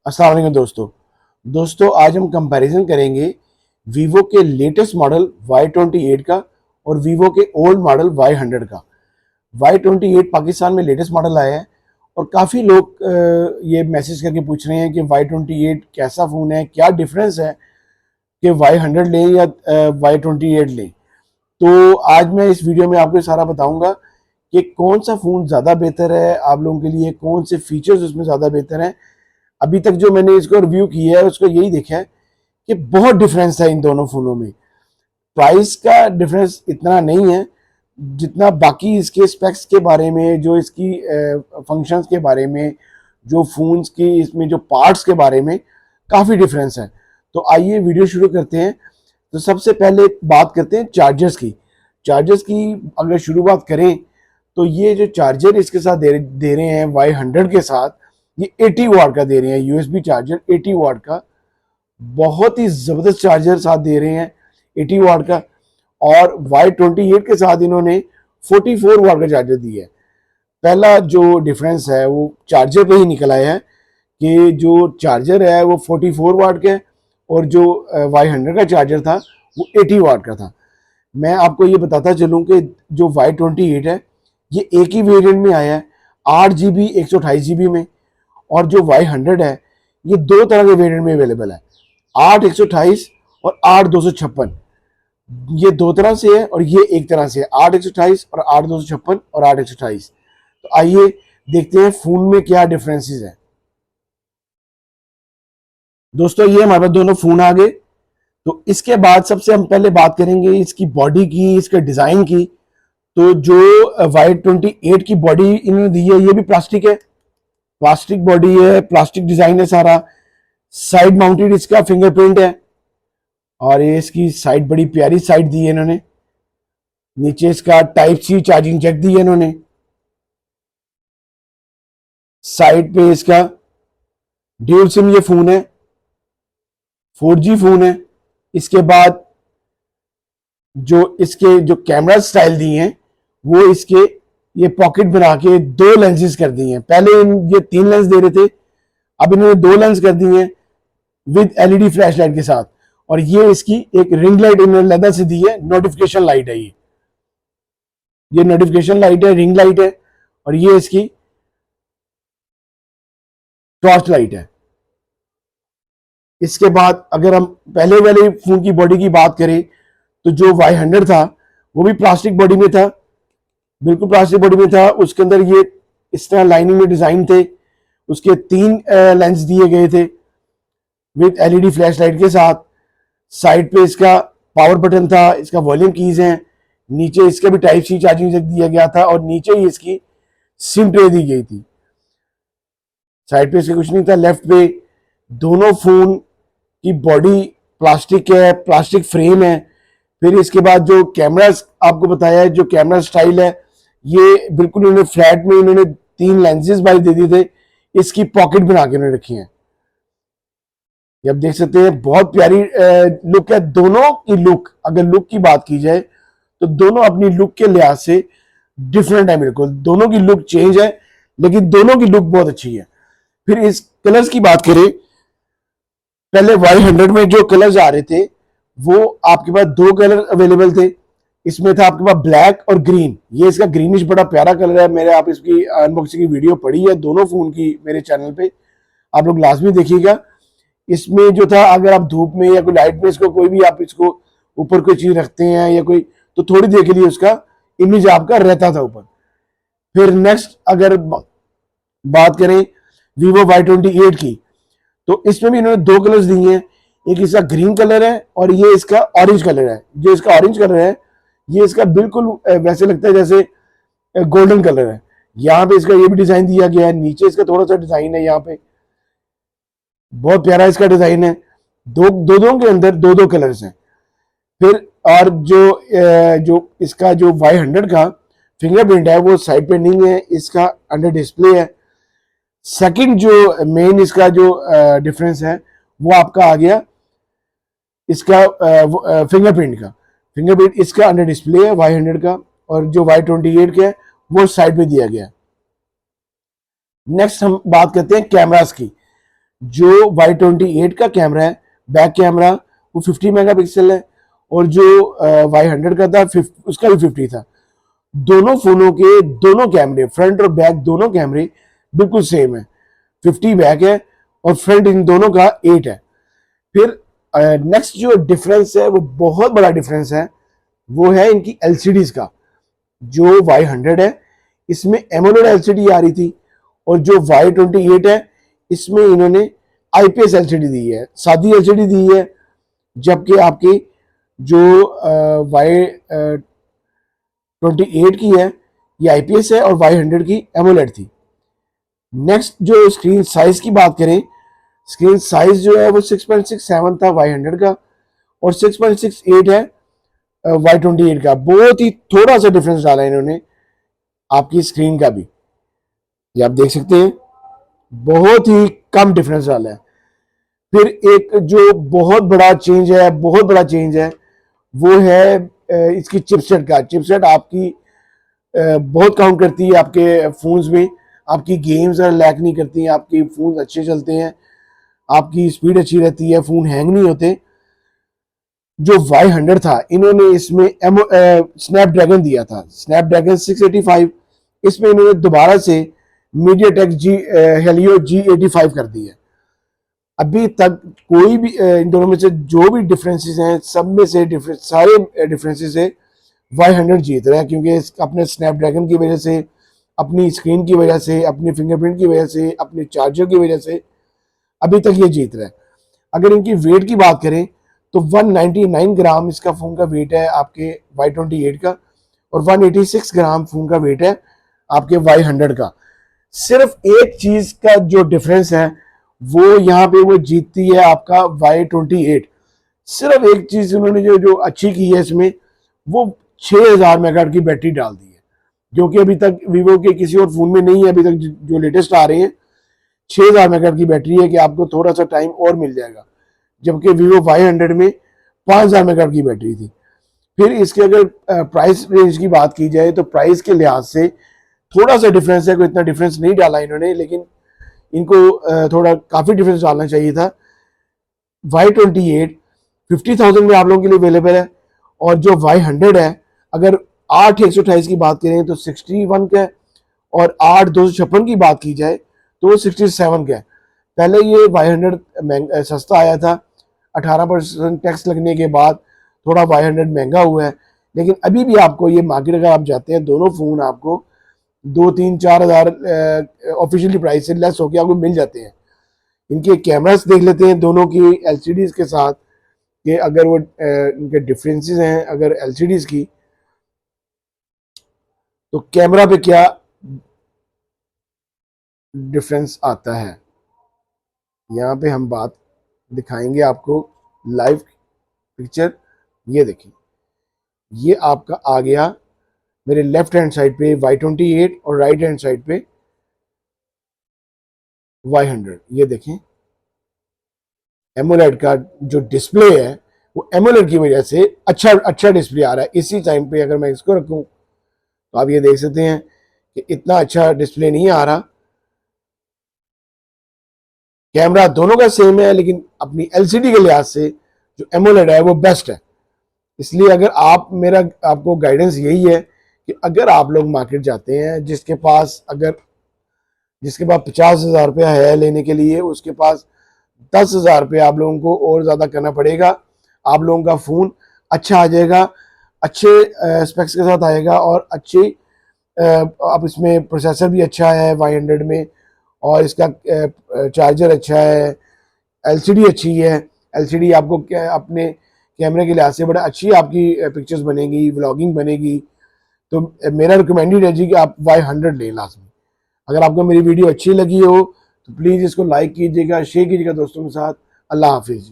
अस्सलाम वालेकुम दोस्तों आज हम कंपैरिजन करेंगे वीवो के लेटेस्ट मॉडल Y28 का और वीवो के ओल्ड मॉडल Y100 का। Y28 पाकिस्तान में लेटेस्ट मॉडल आया है और काफ़ी लोग ये मैसेज करके पूछ रहे हैं कि Y28 कैसा फ़ोन है, क्या डिफरेंस है कि Y100 लें या Y28 लें। तो आज मैं इस वीडियो में आपको सारा बताऊंगा कि कौन सा फ़ोन ज़्यादा बेहतर है आप लोगों के लिए, कौन से फीचर्स उसमें ज़्यादा बेहतर हैं। अभी तक जो मैंने इसको रिव्यू किया है उसको यही देखा है कि बहुत डिफरेंस है इन दोनों फ़ोनों में। प्राइस का डिफरेंस इतना नहीं है जितना बाकी इसके स्पेक्स के बारे में, जो इसकी फंक्शंस के बारे में, जो फ़ोन्स की इसमें जो पार्ट्स के बारे में काफ़ी डिफरेंस है। तो आइए वीडियो शुरू करते हैं। तो सबसे पहले बात करते हैं चार्जर्स की। चार्जर्स की अगर शुरुआत करें तो ये जो चार्जर इसके साथ दे रहे हैं Y100 के साथ, ये 80 वाट का दे रहे हैं। यूएसबी चार्जर 80 वाट का, बहुत ही ज़बरदस्त चार्जर साथ दे रहे हैं 80 वाट का। और Y28 के साथ इन्होंने 44 वाट का चार्जर दिया है। पहला जो डिफरेंस है वो चार्जर पे ही निकल आया है कि जो चार्जर है वो 44 वाट का है और जो Y100 का चार्जर था वो 80 वाट का था। मैं आपको ये बताता चलूँ कि जो Y28 है ये एक ही वेरिएंट में आया है, 8GB 128GB में। और जो Y100 है ये दो तरह के वेरिएंट में अवेलेबल है, 8 128 और 8 256। ये दो तरह से है और ये एक तरह से है, 8 128 और 8 256 और 8 128। तो आइए देखते हैं फोन में क्या डिफरेंसेस है। दोस्तों ये हमारे पास दोनों फोन आ गए। तो इसके बाद सबसे हम पहले बात करेंगे इसकी बॉडी की, इसके डिजाइन की। तो जो Y28 की बॉडी इन्होंने दी है ये भी प्लास्टिक है, प्लास्टिक बॉडी है, प्लास्टिक डिजाइन है सारा। साइड माउंटेड इसका फिंगरप्रिंट है और ये इसकी साइड बड़ी प्यारी साइड दी है इन्होंने। नीचे इसका टाइप सी चार्जिंग जैक दी है इन्होंने। साइड पे इसका ड्यूल सिम ये फोन है, 4G फोन है। इसके बाद जो इसके जो कैमरा स्टाइल दिए हैं वो इसके ये पॉकेट बना के दो लेंसेज कर दिए हैं। पहले ये 3 लेंस दे रहे थे, अब इन्होंने 2 लेंस कर दिए हैं विद एलईडी फ्लैश लाइट के साथ। और ये इसकी एक रिंग लाइट इन्होंने लेदर से दी है, नोटिफिकेशन लाइट है। ये नोटिफिकेशन लाइट है, रिंग लाइट है और ये इसकी टॉर्च लाइट है। इसके बाद अगर हम पहले वाले फोन की बॉडी की बात करें तो जो Y100 था वो भी प्लास्टिक बॉडी में था, बिल्कुल प्लास्टिक बॉडी में था। उसके अंदर ये इस तरह लाइनिंग में डिजाइन थे, उसके 3 लेंस दिए गए थे विद एलईडी फ्लैश लाइट के साथ। साइड पे इसका पावर बटन था, इसका वॉल्यूम कीज हैं। नीचे इसका भी टाइप सी चार्जिंग जैक दिया गया था और नीचे ही इसकी सिम ट्रे दी गई थी। साइड पे इसका कुछ नहीं था। लेफ्ट पे दोनों फोन की बॉडी प्लास्टिक है, प्लास्टिक फ्रेम है। फिर इसके बाद जो कैमरा आपको बताया है, जो कैमरा स्टाइल है ये बिल्कुल इन्होंने फ्लैट में इन्होंने 3 लेंसेज बाई दे दिए थे, इसकी पॉकेट बना के उन्होंने रखी है। ये आप देख सकते हैं, बहुत प्यारी लुक है। दोनों की लुक, अगर लुक की बात की जाए तो दोनों अपनी लुक के लिहाज से डिफरेंट है। बिल्कुल दोनों की लुक चेंज है लेकिन दोनों की लुक बहुत अच्छी है। फिर इस कलर्स की बात करें, पहले Y100 में जो कलर्स आ रहे थे वो आपके पास 2 कलर अवेलेबल थे। इसमें था आपके पास ब्लैक और ग्रीन। ये इसका ग्रीनिश बड़ा प्यारा कलर है। मेरे आप इसकी अनबॉक्सिंग की वीडियो पड़ी है दोनों फोन की मेरे चैनल पे, आप लोग लाजमी देखिएगा। इसमें जो था, अगर आप धूप में या कोई लाइट में इसको कोई भी आप इसको ऊपर कोई चीज रखते हैं या कोई, तो थोड़ी देर के लिए उसका इमेज आपका रहता था ऊपर। फिर नेक्स्ट अगर बात करें वीवो Y28 की, तो इसमें भी इन्होंने 2 कलर्स दिए हैं। एक इसका ग्रीन कलर है और ये इसका ऑरेंज कलर है। जो इसका ऑरेंज कलर है ये इसका बिल्कुल वैसे लगता है जैसे गोल्डन कलर है। यहाँ पे इसका ये भी डिजाइन दिया गया है, नीचे इसका थोड़ा सा डिजाइन है, यहाँ पे बहुत प्यारा इसका डिजाइन है। दो के अंदर 2 कलर्स हैं। फिर और जो इसका जो Y100 का फिंगरप्रिंट है वो साइड पे नहीं है, इसका अंडर डिस्प्ले है। सेकंड जो मेन इसका जो डिफरेंस है वो आपका आ गया इसका फिंगरप्रिंट का। फिंगरप्रिंट इसका अंडर डिस्प्ले है Y100 का, और जो Y28 का है वो साइड पे दिया गया। नेक्स्ट हम बात करते हैं कैमरास की। जो Y28 का कैमरा है, बैक कैमरा, वो 50 मेगापिक्सल है, और जो Y100 का था उसका भी 50 था। दोनों फोनों के दोनों कैमरे, फ्रंट और बैक दोनों कैमरे बिल्कुल सेम है। 50 बैक है और फ्रंट इन दोनों का 8 है। फिर नेक्स्ट जो डिफरेंस है वो बहुत बड़ा डिफरेंस है, वो है इनकी एलसीडीज का। जो Y100 है इसमें एमोलेड एलसीडी आ रही थी, और जो Y28 है इसमें इन्होंने आईपीएस एलसीडी दी है, सादी एलसीडी दी है। जबकि आपकी जो Y28 की है ये आईपीएस है, और Y100 की एमोलेड थी। नेक्स्ट जो स्क्रीन साइज की बात करें, स्क्रीन साइज जो है वो 6.67 था Y100 का, और 6.68 है Y28 का। बहुत ही थोड़ा सा डिफरेंस डाला है इन्होंने आपकी स्क्रीन का भी, ये आप देख सकते हैं, बहुत ही कम डिफरेंस डाला है। फिर एक जो बहुत बड़ा चेंज है, बहुत बड़ा चेंज है, वो है इसकी चिपसेट का। चिपसेट आपकी बहुत काउंट करती है आपके फोन्स में, आपकी गेम्स लैक नहीं करती हैं, आपकी फोन अच्छे चलते हैं, आपकी स्पीड अच्छी रहती है, फोन हैंग नहीं होते। जो Y100 था इन्होंने इसमें स्नैपड्रैगन दिया था, स्नैपड्रैगन 685। इसमें इन्होंने दोबारा से मीडियाटेक हेलियो G85 कर दी है। अभी तक कोई भी इन दोनों में से जो भी डिफरेंसेस हैं, सब में से सारे डिफरेंसेस से Y100 जीत रहा है, क्योंकि अपने स्नैपड्रैगन की वजह से, अपनी स्क्रीन की वजह से, अपनी फिंगरप्रिंट की वजह से, अपने चार्जर की वजह से अभी तक ये जीत रहा है। अगर इनकी वेट की बात करें तो 199 ग्राम इसका फोन का वेट है आपके Y28 का, और 186 ग्राम फोन का वेट है आपके Y100 का। सिर्फ एक चीज का जो डिफरेंस है वो यहाँ पे वो जीतती है आपका Y28। सिर्फ एक चीज उन्होंने जो अच्छी की है इसमें, वो 6000 मेगाहर्ट्ज की बैटरी डाल दी है, जो कि अभी तक वीवो के किसी और फोन में नहीं है। अभी तक जो लेटेस्ट आ रहे हैं 6000 मेगाहर्ट्ज की बैटरी है, कि आपको थोड़ा सा टाइम और मिल जाएगा। जबकि वीवो Y100 में 5000 मेगाहर्ट्ज की बैटरी थी। फिर इसके अगर प्राइस रेंज की बात की जाए तो प्राइस के लिहाज से थोड़ा सा डिफरेंस है, कोई इतना डिफरेंस नहीं डाला इन्होंने, लेकिन इनको थोड़ा काफी डिफरेंस डालना चाहिए था। Y28 50,000 में आप लोगों के लिए अवेलेबल है, और जो Y100 है अगर 8/128 की बात करें तो 61 का है, और 8/256 की बात की जाए तो 67 का है। पहले ये Y100 सस्ता आया था, 18% टैक्स लगने के बाद थोड़ा Y100 महंगा हुआ है, लेकिन अभी भी आपको ये मार्केट अगर आप जाते हैं, दोनों फोन आपको 2-3-4 हज़ार ऑफिशियली प्राइस से लेस होकर आपको मिल जाते हैं। इनके कैमरास देख लेते हैं दोनों की एलसीडीज के साथ, कि अगर वो इनके डिफरेंसेस हैं अगर एलसीडीज की, तो कैमरा पे क्या डिफरेंस आता है। यहाँ पे हम बात दिखाएंगे आपको लाइव पिक्चर। ये देखिए, ये आपका आ गया मेरे लेफ्ट हैंड साइड पे Y28 और राइट हैंड साइड पे Y100। ये देखें, एमोलेड का जो डिस्प्ले है वो एमोलेड की वजह से अच्छा डिस्प्ले आ रहा है। इसी टाइम पे अगर मैं इसको रखूं तो आप ये देख सकते हैं कि इतना अच्छा डिस्प्ले नहीं आ रहा। कैमरा दोनों का सेम है, लेकिन अपनी एलसीडी के लिहाज से जो एमोलेड है वो बेस्ट है। इसलिए अगर आप मेरा आपको गाइडेंस यही है कि अगर आप लोग मार्केट जाते हैं, जिसके पास 50,000 रुपया है लेने के लिए, उसके पास 10,000 रुपया आप लोगों को और ज़्यादा करना पड़ेगा। आप लोगों का फ़ोन अच्छा आ जाएगा, अच्छे स्पेक्स के साथ आएगा, और अच्छे आप इसमें प्रोसेसर भी अच्छा है Y100 में, और इसका चार्जर अच्छा है, एलसीडी अच्छी है। एलसीडी आपको अपने कैमरे के लिहाज से बड़ा अच्छी आपकी पिक्चर्स बनेगी, व्लॉगिंग बनेगी। तो मेरा रिकमेंडेड है जी कि आप Y100 लें लाजमी। अगर आपको मेरी वीडियो अच्छी लगी हो तो प्लीज़ इसको लाइक कीजिएगा, शेयर कीजिएगा दोस्तों के साथ। अल्लाह हाफिज़।